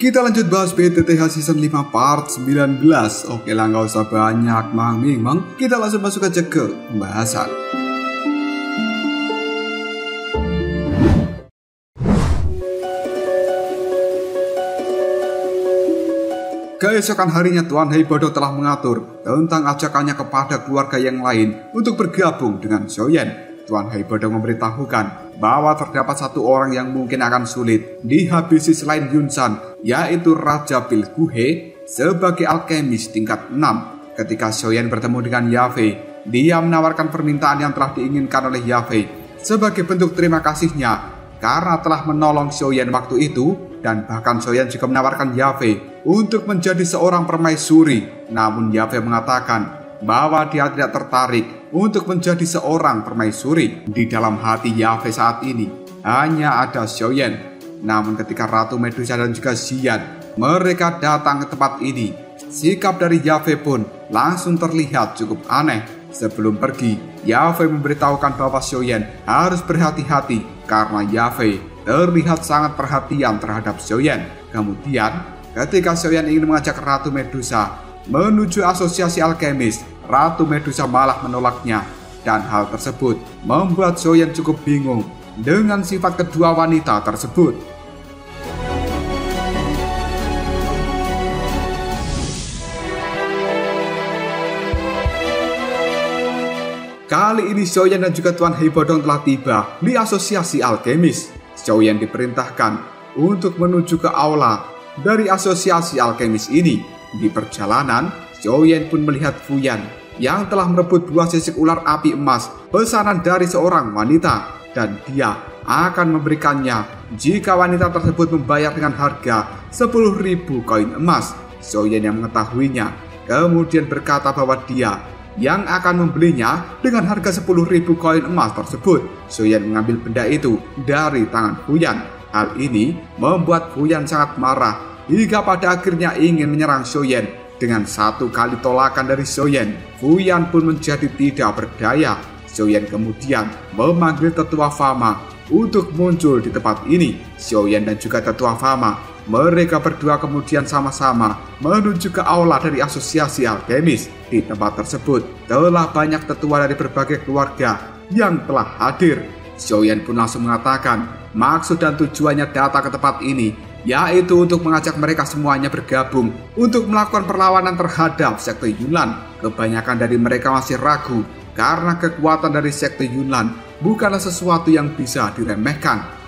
Kita lanjut bahas BTTH Season 5 Part 19. Oke lah, nggak usah banyak mang-ming, kita langsung masuk aja ke pembahasan. Keesokan harinya Tuan Heibodo telah mengatur tentang ajakannya kepada keluarga yang lain untuk bergabung dengan Shoyen. Tuan Heibodo memberitahukan bahwa terdapat satu orang yang mungkin akan sulit dihabisi selain Yunsan, yaitu Raja Bilguhe sebagai alkemis tingkat 6. Ketika Shoyen bertemu dengan Yafei, dia menawarkan permintaan yang telah diinginkan oleh Yafei sebagai bentuk terima kasihnya karena telah menolong Shoyen waktu itu, dan bahkan Shoyen juga menawarkan Yafei untuk menjadi seorang permaisuri. Namun Yafei mengatakan bahwa dia tidak tertarik untuk menjadi seorang permaisuri. Di dalam hati Yafei saat ini hanya ada Shoyen. Namun ketika Ratu Medusa dan juga Xian mereka datang ke tempat ini, sikap dari Yafei pun langsung terlihat cukup aneh. Sebelum pergi, Yafei memberitahukan bahwa Shoyen harus berhati-hati karena Yafei terlihat sangat perhatian terhadap Shoyen. Kemudian ketika Shoyen ingin mengajak Ratu Medusa menuju asosiasi alkemis, Ratu Medusa malah menolaknya, dan hal tersebut membuat Shoyen cukup bingung dengan sifat kedua wanita tersebut. Kali ini Shoyen dan juga Tuan Heibodo telah tiba di asosiasi alkemis. Shoyen diperintahkan untuk menuju ke aula dari asosiasi alkemis ini. Di perjalanan, Shoyen pun melihat Fuyan yang telah merebut buah sisik ular api emas pesanan dari seorang wanita, dan dia akan memberikannya jika wanita tersebut membayar dengan harga 10.000 koin emas. Shoyen yang mengetahuinya kemudian berkata bahwa dia yang akan membelinya dengan harga 10.000 koin emas tersebut. Shoyen mengambil benda itu dari tangan Fuyan. Hal ini membuat Fuyan sangat marah hingga pada akhirnya ingin menyerang Shoyen. Dengan satu kali tolakan dari Shoyen, Fuyan pun menjadi tidak berdaya. Shoyen kemudian memanggil Tetua Fama untuk muncul di tempat ini. Shoyen dan juga Tetua Fama, mereka berdua kemudian sama-sama menuju ke aula dari asosiasi alkemis. Di tempat tersebut telah banyak tetua dari berbagai keluarga yang telah hadir. Shoyen pun langsung mengatakan maksud dan tujuannya datang ke tempat ini, yaitu untuk mengajak mereka semuanya bergabung untuk melakukan perlawanan terhadap sekte Yunlan. Kebanyakan dari mereka masih ragu karena kekuatan dari sekte Yunlan bukanlah sesuatu yang bisa diremehkan.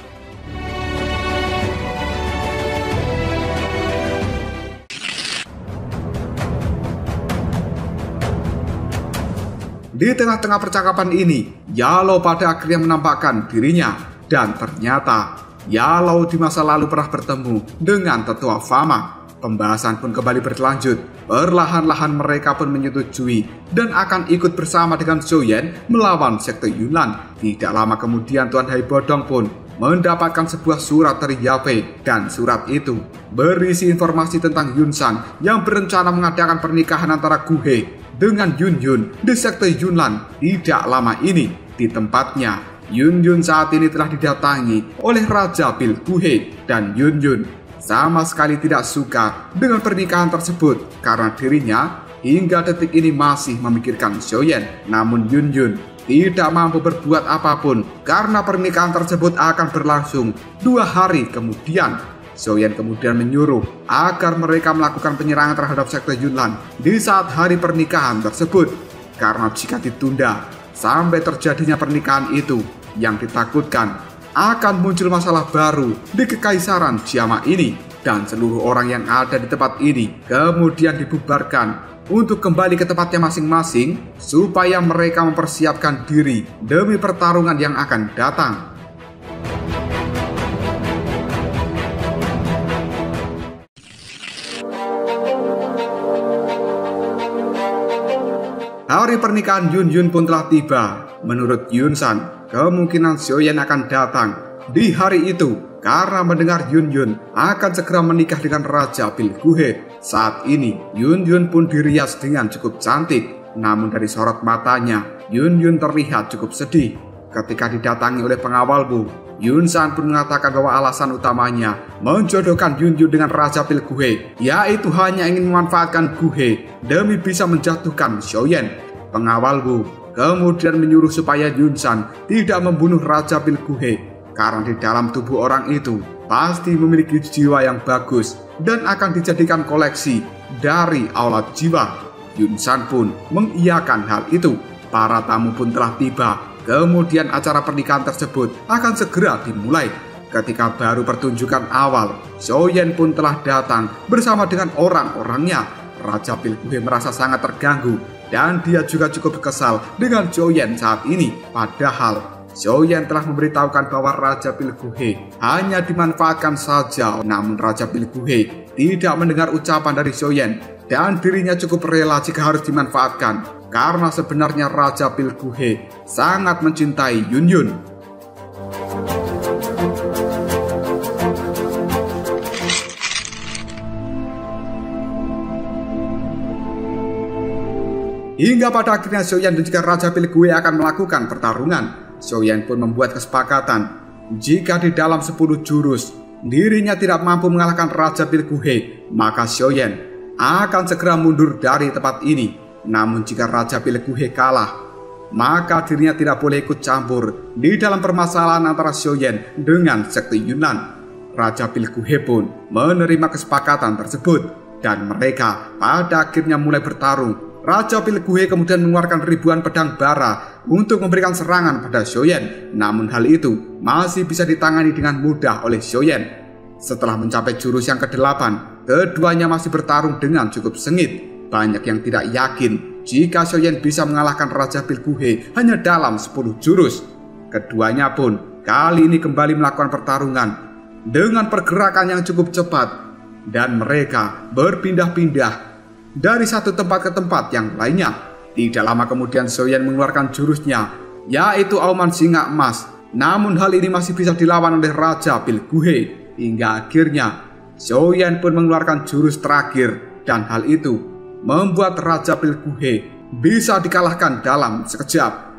Di tengah-tengah percakapan ini, Yalo pada akhirnya menampakkan dirinya, dan ternyata Yalo di masa lalu pernah bertemu dengan Tetua Fama. Pembahasan pun kembali berlanjut. Perlahan-lahan mereka pun menyetujui dan akan ikut bersama dengan Shoyen melawan sekte Yunlan. Tidak lama kemudian Tuan Heibodo pun mendapatkan sebuah surat dari Yafei, dan surat itu berisi informasi tentang Yunsan yang berencana mengadakan pernikahan antara Guhe dengan Yunyun di sekte Yunlan. Tidak lama ini di tempatnya, Yunyun saat ini telah didatangi oleh Raja Bilguhe, dan Yunyun sama sekali tidak suka dengan pernikahan tersebut karena dirinya hingga detik ini masih memikirkan Shoyen. Namun Yunyun tidak mampu berbuat apapun karena pernikahan tersebut akan berlangsung 2 hari kemudian. Shoyen kemudian menyuruh agar mereka melakukan penyerangan terhadap sekte Yunlan di saat hari pernikahan tersebut, karena jika ditunda sampai terjadinya pernikahan itu, yang ditakutkan akan muncul masalah baru di kekaisaran Jiama ini, dan seluruh orang yang ada di tempat ini kemudian dibubarkan untuk kembali ke tempatnya masing-masing supaya mereka mempersiapkan diri demi pertarungan yang akan datang. Hari pernikahan Yunyun pun telah tiba. Menurut Yunsan, kemungkinan Shoyen akan datang di hari itu karena mendengar Yunyun akan segera menikah dengan Raja Bilguhe. Saat ini Yunyun pun dirias dengan cukup cantik, namun dari sorot matanya Yunyun terlihat cukup sedih. Ketika didatangi oleh pengawalmu, Yun San pun mengatakan bahwa alasan utamanya menjodohkan Yun Yun dengan Raja Pil Guhe, yaitu hanya ingin memanfaatkan Guhe demi bisa menjatuhkan Xiaoyan. Pengawal Wu kemudian menyuruh supaya Yun San tidak membunuh Raja Pil Guhe, karena di dalam tubuh orang itu pasti memiliki jiwa yang bagus dan akan dijadikan koleksi dari aula jiwa. Yun San pun mengiyakan hal itu. Para tamu pun telah tiba. Kemudian acara pernikahan tersebut akan segera dimulai. Ketika baru pertunjukan awal, Xiaoyan pun telah datang bersama dengan orang-orangnya. Raja Pil Guhe merasa sangat terganggu dan dia juga cukup kesal dengan Xiaoyan saat ini. Padahal Xiaoyan telah memberitahukan bahwa Raja Pil Guhe hanya dimanfaatkan saja. Namun Raja Pil Guhe tidak mendengar ucapan dari Xiaoyan dan dirinya cukup rela jika harus dimanfaatkan, karena sebenarnya Raja Pil Guhe sangat mencintai Yun Yun. Hingga pada akhirnya Xiaoyan dan juga Raja Pil Guhe akan melakukan pertarungan. Xiaoyan pun membuat kesepakatan jika di dalam 10 jurus dirinya tidak mampu mengalahkan Raja Pil Guhe, maka Xiaoyan akan segera mundur dari tempat ini. Namun jika Raja Pil Guhe kalah, maka dirinya tidak boleh ikut campur di dalam permasalahan antara Xiaoyan dengan sekte Yunnan. Raja Pil Guhe pun menerima kesepakatan tersebut dan mereka pada akhirnya mulai bertarung. Raja Pil Guhe kemudian mengeluarkan ribuan pedang bara untuk memberikan serangan pada Xiaoyan. Namun hal itu masih bisa ditangani dengan mudah oleh Xiaoyan. Setelah mencapai jurus yang ke-8, keduanya masih bertarung dengan cukup sengit. Banyak yang tidak yakin jika Xiaoyan bisa mengalahkan Raja Pil Guhe hanya dalam 10 jurus. Keduanya pun kali ini kembali melakukan pertarungan dengan pergerakan yang cukup cepat, dan mereka berpindah-pindah dari satu tempat ke tempat yang lainnya. Tidak lama kemudian Xiaoyan mengeluarkan jurusnya, yaitu Auman Singa Emas. Namun hal ini masih bisa dilawan oleh Raja Pil Guhe. Hingga akhirnya Xiaoyan pun mengeluarkan jurus terakhir, dan hal itu membuat Raja Pil Guhe bisa dikalahkan dalam sekejap.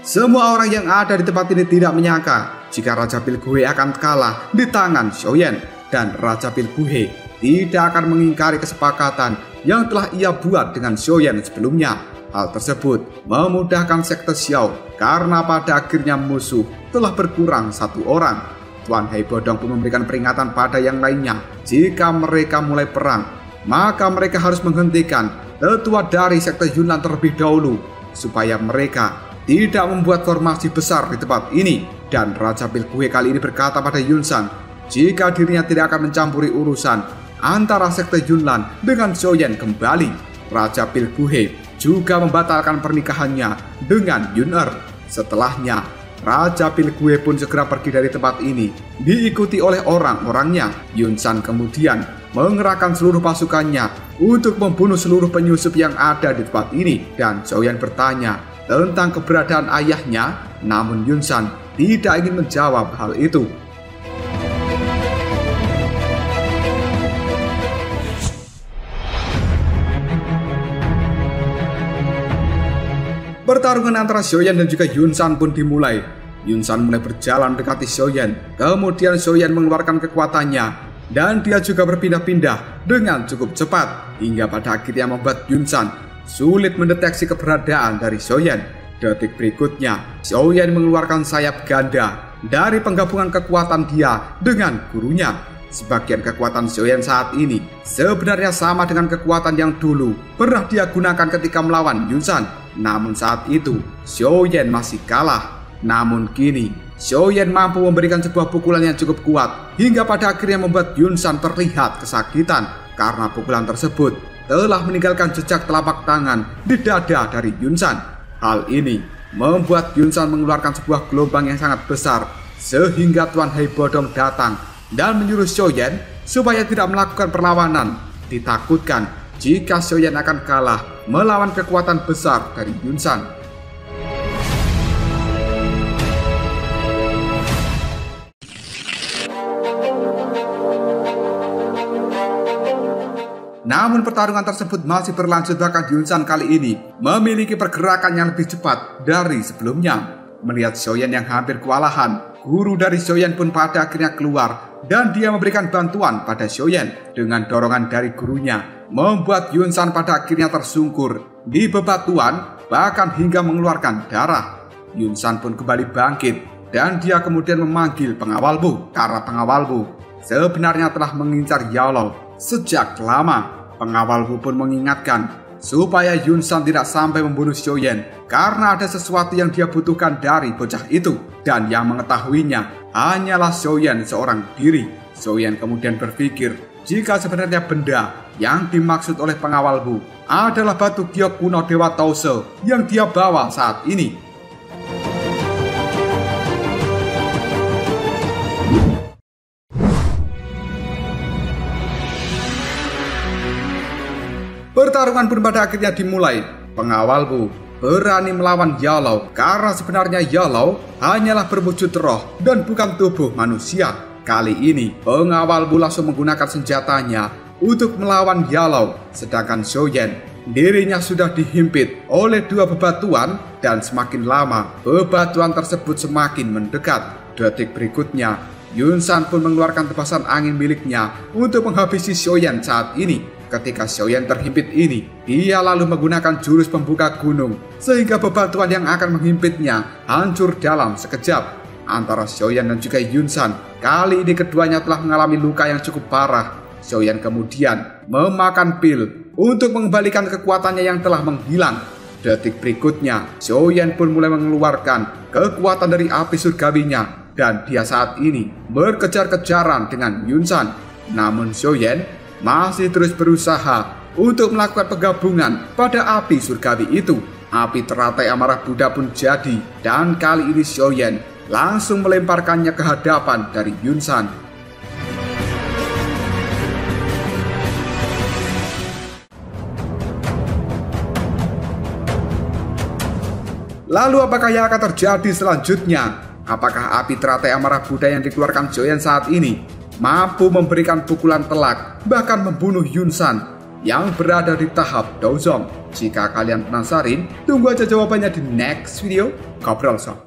Semua orang yang ada di tempat ini tidak menyangka jika Raja Pil Guhe akan kalah di tangan Xiaoyan, dan Raja Pil Guhe tidak akan mengingkari kesepakatan yang telah ia buat dengan Xiaoyan sebelumnya. Hal tersebut memudahkan sekte Xiao karena pada akhirnya musuh telah berkurang 1 orang. Tuan Hei Bodong pun memberikan peringatan pada yang lainnya, jika mereka mulai perang, maka mereka harus menghentikan tetua dari sekte Yunnan terlebih dahulu, supaya mereka tidak membuat formasi besar di tempat ini. Dan Raja Pil Guhe kali ini berkata pada Yun San jika dirinya tidak akan mencampuri urusan antara sekte Yunnan dengan Xiaoyan kembali. Raja Pil Guhe juga membatalkan pernikahannya dengan Yun Er. Setelahnya, Raja Pil Guhe pun segera pergi dari tempat ini, diikuti oleh orang-orangnya. Yun San kemudian mengerahkan seluruh pasukannya untuk membunuh seluruh penyusup yang ada di tempat ini. Dan Xiaoyan bertanya tentang keberadaan ayahnya, namun Yun San tidak ingin menjawab hal itu. Pertarungan antara Xiaoyan dan juga Yun San pun dimulai. Yun San mulai berjalan mendekati Xiaoyan, kemudian Xiaoyan mengeluarkan kekuatannya, dan dia juga berpindah-pindah dengan cukup cepat, hingga pada akhirnya membuat Yun San sulit mendeteksi keberadaan dari Xiaoyan. Detik berikutnya, Xiaoyan mengeluarkan sayap ganda dari penggabungan kekuatan dia dengan gurunya. Sebagian kekuatan Xiaoyan saat ini sebenarnya sama dengan kekuatan yang dulu pernah dia gunakan ketika melawan Yun San. Namun saat itu Xiaoyan masih kalah. Namun kini Xiaoyan mampu memberikan sebuah pukulan yang cukup kuat, hingga pada akhirnya membuat Yun San terlihat kesakitan karena pukulan tersebut telah meninggalkan jejak telapak tangan di dada dari Yun San. Hal ini membuat Yun San mengeluarkan sebuah gelombang yang sangat besar, sehingga Tuan Hei Bodong datang dan menyuruh Xiaoyan supaya tidak melakukan perlawanan. Ditakutkan jika Xiaoyan akan kalah melawan kekuatan besar dari Yun San. Namun pertarungan tersebut masih berlanjut, bahkan Yunsan kali ini memiliki pergerakan yang lebih cepat dari sebelumnya. Melihat Xiaoyan yang hampir kewalahan, guru dari Xiaoyan pun pada akhirnya keluar dan dia memberikan bantuan pada Xiaoyan. Dengan dorongan dari gurunya, membuat Yunsan pada akhirnya tersungkur di bebatuan, bahkan hingga mengeluarkan darah. Yunsan pun kembali bangkit dan dia kemudian memanggil pengawal Bu, karena pengawal Bu sebenarnya telah mengincar Yaolao sejak lama. Pengawal Bu pun mengingatkan supaya Yunsan tidak sampai membunuh Xiaoyan karena ada sesuatu yang dia butuhkan dari bocah itu, dan yang mengetahuinya hanyalah Xiaoyan seorang diri. Xiaoyan kemudian berpikir jika sebenarnya benda yang dimaksud oleh pengawal Bu adalah batu giok kuno Dewa Tause yang dia bawa saat ini. Pertarungan pun pada akhirnya dimulai. Pengawal Bu berani melawan Yaolao karena sebenarnya Yaolao hanyalah berwujud roh dan bukan tubuh manusia. Kali ini pengawal Bu langsung menggunakan senjatanya untuk melawan Yaolao, sedangkan Xiaoyan dirinya sudah dihimpit oleh dua bebatuan, dan semakin lama bebatuan tersebut semakin mendekat. Detik berikutnya Yunsan pun mengeluarkan tebasan angin miliknya untuk menghabisi Xiaoyan saat ini. Ketika Xiaoyan terhimpit ini, dia lalu menggunakan jurus pembuka gunung sehingga bebatuan yang akan menghimpitnya hancur dalam sekejap. Antara Xiaoyan dan juga Yunsan, kali ini keduanya telah mengalami luka yang cukup parah. Xiaoyan kemudian memakan pil untuk mengembalikan kekuatannya yang telah menghilang. Detik berikutnya, Xiaoyan pun mulai mengeluarkan kekuatan dari api surgawinya, dan dia saat ini berkejar-kejaran dengan Yunsan. Namun Xiaoyan masih terus berusaha untuk melakukan penggabungan pada api surgawi itu. Api teratai amarah Buddha pun jadi, dan kali ini Xiaoyan langsung melemparkannya ke hadapan dari Yunsan. Lalu apakah yang akan terjadi selanjutnya? Apakah api teratai amarah Buddha yang dikeluarkan Xiaoyan saat ini mampu memberikan pukulan telak, bahkan membunuh Yunsan yang berada di tahap Douzong? Jika kalian penasaran, tunggu aja jawabannya di next video. Ngobrol Sob.